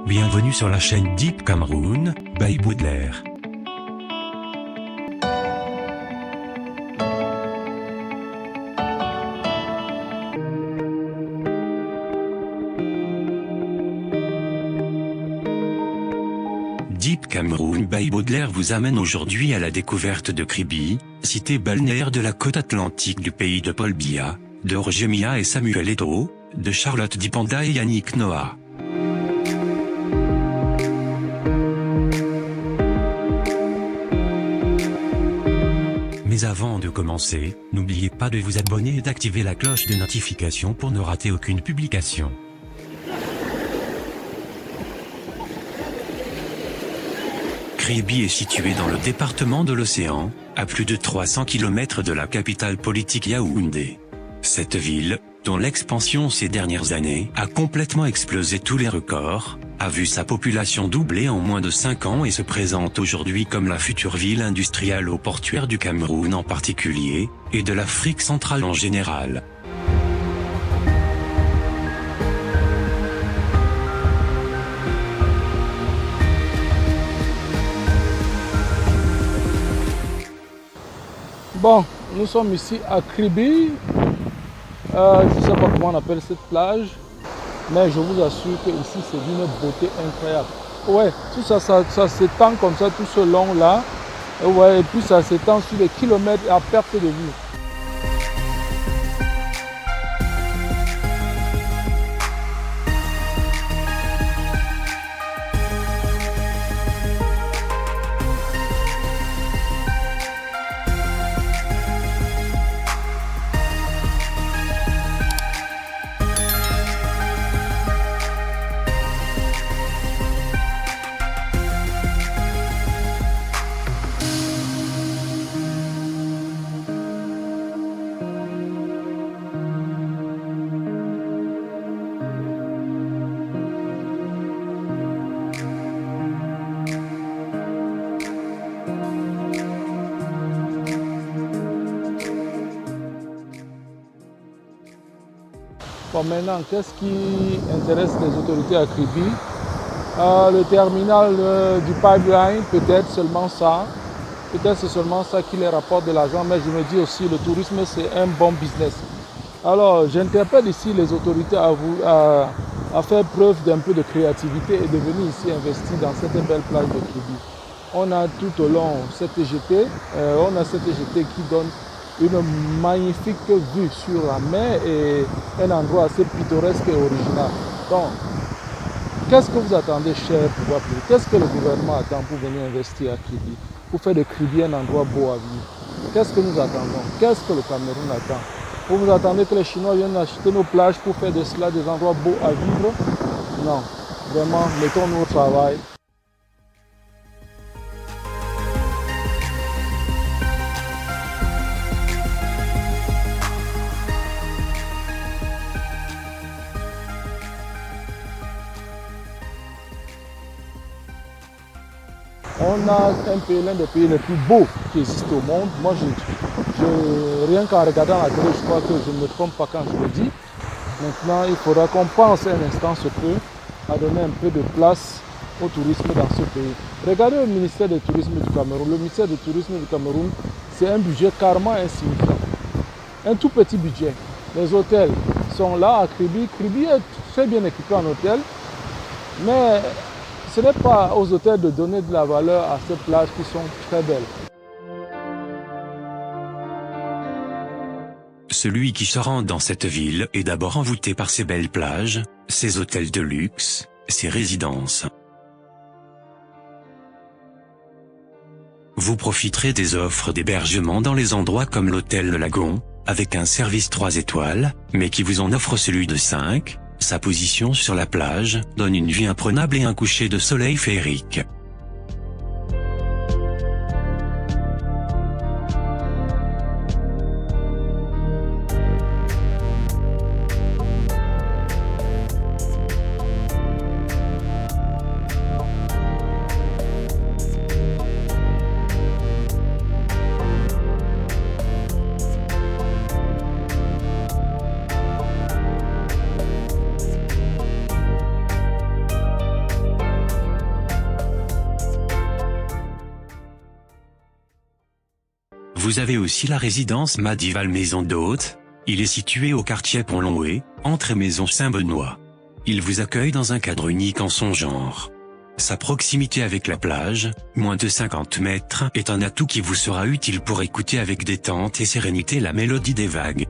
Bienvenue sur la chaîne Deep Cameroun, by Baudelaire. Deep Cameroun by Baudelaire vous amène aujourd'hui à la découverte de Kribi, cité balnéaire de la côte atlantique du pays de Paul Biya, de Roger Mia et Samuel Eto'o, de Charlotte Dipanda et Yannick Noah. Mais avant de commencer, n'oubliez pas de vous abonner et d'activer la cloche de notification pour ne rater aucune publication. Kribi est situé dans le département de l'Océan, à plus de 300 km de la capitale politique Yaoundé. Cette ville, dont l'expansion ces dernières années a complètement explosé tous les records, a vu sa population doubler en moins de 5 ans et se présente aujourd'hui comme la future ville industrielle ou portuaire du Cameroun en particulier, et de l'Afrique centrale en général. Bon, nous sommes ici à Kribi. Je ne sais pas comment on appelle cette plage, mais je vous assure que ici c'est d'une beauté incroyable. Ouais, tout ça s'étend comme ça tout ce long là. Ouais, et puis ça s'étend sur des kilomètres à perte de vue. Bon, maintenant, qu'est-ce qui intéresse les autorités à Kribi? Le terminal du pipeline, peut-être seulement ça. Peut-être c'est seulement ça qui les rapporte de l'argent, mais je me dis aussi le tourisme c'est un bon business. Alors j'interpelle ici les autorités à faire preuve d'un peu de créativité et de venir ici investir dans cette belle plage de Kribi. On a tout au long cette jetée, qui donne une magnifique vue sur la mer et un endroit assez pittoresque et original. Donc, qu'est-ce que vous attendez, cher pouvoir public? Qu'est-ce que le gouvernement attend pour venir investir à Kribi? Pour faire de Kribi un endroit beau à vivre? Qu'est-ce que nous attendons? Qu'est-ce que le Cameroun attend? Vous attendez que les Chinois viennent acheter nos plages pour faire de cela des endroits beaux à vivre? Non, vraiment, mettons-nous au travail. On a l'un des pays les plus beaux qui existent au monde. Moi, rien qu'en regardant la télé, je crois que je ne me trompe pas quand je le dis. Maintenant, il faudra qu'on pense un instant ce peu à donner un peu de place au tourisme dans ce pays. Regardez le ministère du Tourisme du Cameroun. Le ministère du Tourisme du Cameroun, c'est un budget carrément insignifiant. Un tout petit budget. Les hôtels sont là à Kribi. Kribi est très bien équipé en hôtel, mais ce n'est pas aux hôtels de donner de la valeur à ces plages qui sont très belles. Celui qui se rend dans cette ville est d'abord envoûté par ses belles plages, ses hôtels de luxe, ses résidences. Vous profiterez des offres d'hébergement dans les endroits comme l'hôtel Le Lagon, avec un service 3 étoiles, mais qui vous en offre celui de 5. Sa position sur la plage donne une vue imprenable et un coucher de soleil féerique. Vous avez aussi la résidence Madival Maison d'Hôte. Il est situé au quartier Pont-Longué, entre Maison Saint-Benoît. Il vous accueille dans un cadre unique en son genre. Sa proximité avec la plage, moins de 50 mètres, est un atout qui vous sera utile pour écouter avec détente et sérénité la mélodie des vagues.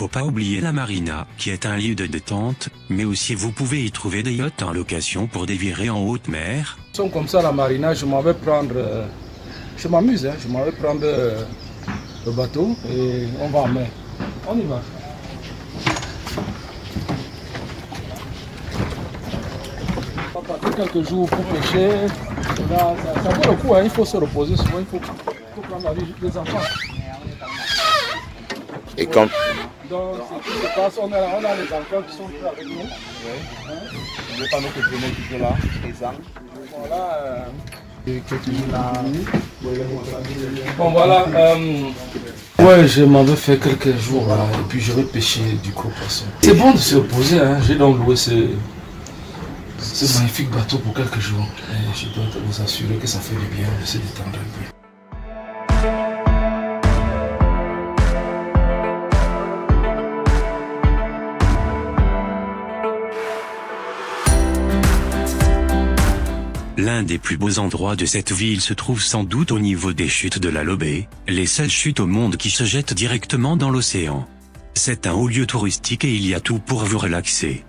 Faut pas oublier la marina, qui est un lieu de détente, mais aussi vous pouvez y trouver des yachts en location pour des virées en haute mer. Comme ça, la marina, je m'en vais prendre, je m'amuse, je m'en vais prendre le bateau et on va en mer. On y va. On va passer quelques jours pour pêcher. Là, ça vaut le coup, hein. Il faut se reposer souvent, il faut prendre la vie des enfants. Et comme... Donc, ce qui se passe, on a les enfants qui sont prêts avec nous. Hein? Le panneau que tu mets qui est là, présent. Voilà. Bon, voilà. Ouais, je m'en vais faire quelques jours là, et puis je vais pêcher du gros poisson. C'est bon de se reposer, hein. J'ai donc loué ce magnifique bateau pour quelques jours. Et je dois vous assurer que ça fait du bien de se détendre un peu. L'un des plus beaux endroits de cette ville se trouve sans doute au niveau des chutes de la Lobé, les seules chutes au monde qui se jettent directement dans l'océan. C'est un haut lieu touristique et il y a tout pour vous relaxer.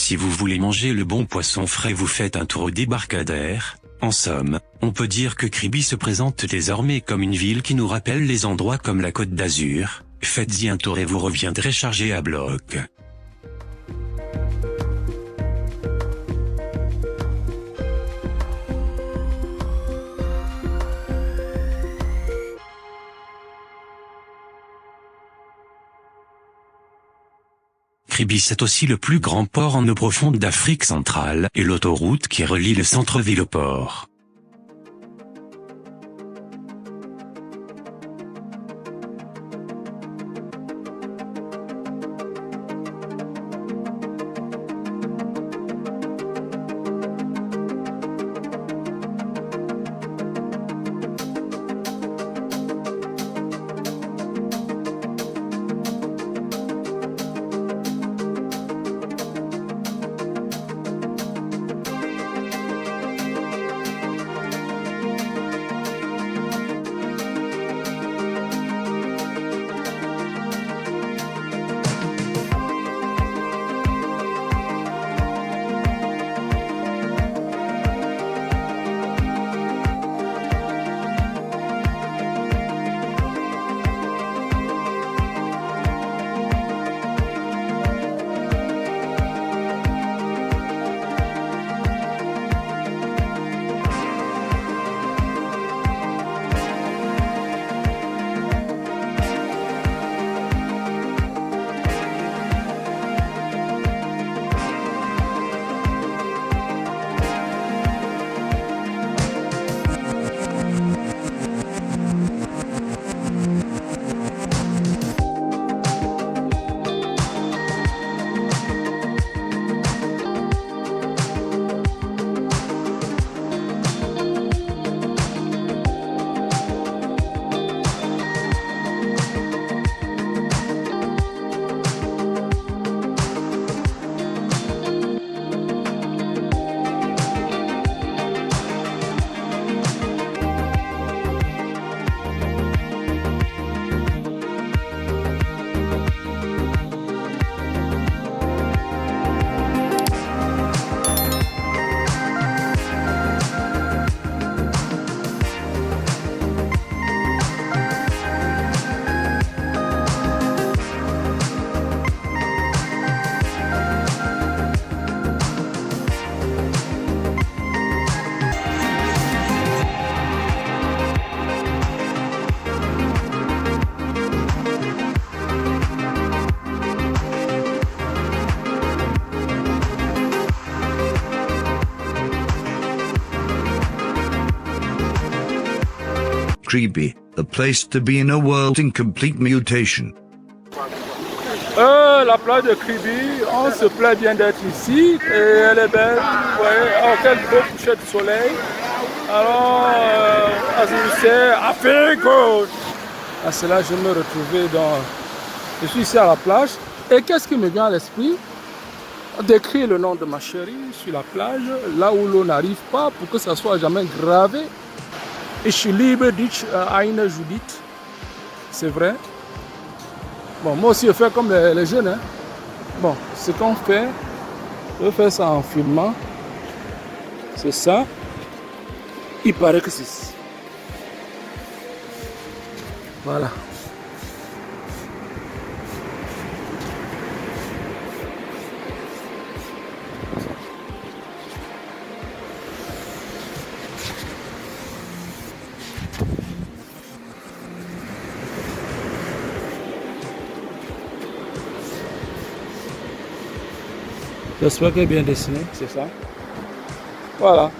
Si vous voulez manger le bon poisson frais, vous faites un tour au débarcadère. En somme, on peut dire que Kribi se présente désormais comme une ville qui nous rappelle les endroits comme la Côte d'Azur. Faites-y un tour et vous reviendrez chargé à bloc. Kribi, c'est aussi le plus grand port en eau profonde d'Afrique centrale et l'autoroute qui relie le centre-ville au port. Kribi, a place to be in a world in complete mutation. La plage de Kribi, on se plaît bien d'être ici et elle est belle, vous voyez, oh, quel beau coucher de soleil. Alors, c'est Afrique. À cela, je me retrouvais dans... Je suis ici à la plage et qu'est-ce qui me vient à l'esprit? D'écrire le nom de ma chérie sur la plage, là où l'eau n'arrive pas, pour que ça soit jamais gravé. Ich liebe dich, eine Judith. C'est vrai. Bon, moi aussi, je fais comme les jeunes. Hein. Bon, ce qu'on fait, je fais ça en filmant. C'est ça. Il paraît que c'est... Voilà. J'espère qu'elle est bien dessinée, c'est ça. Voilà.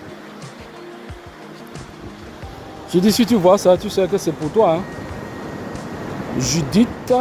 Je dis, si tu vois ça, tu sais que c'est pour toi. Hein. Judith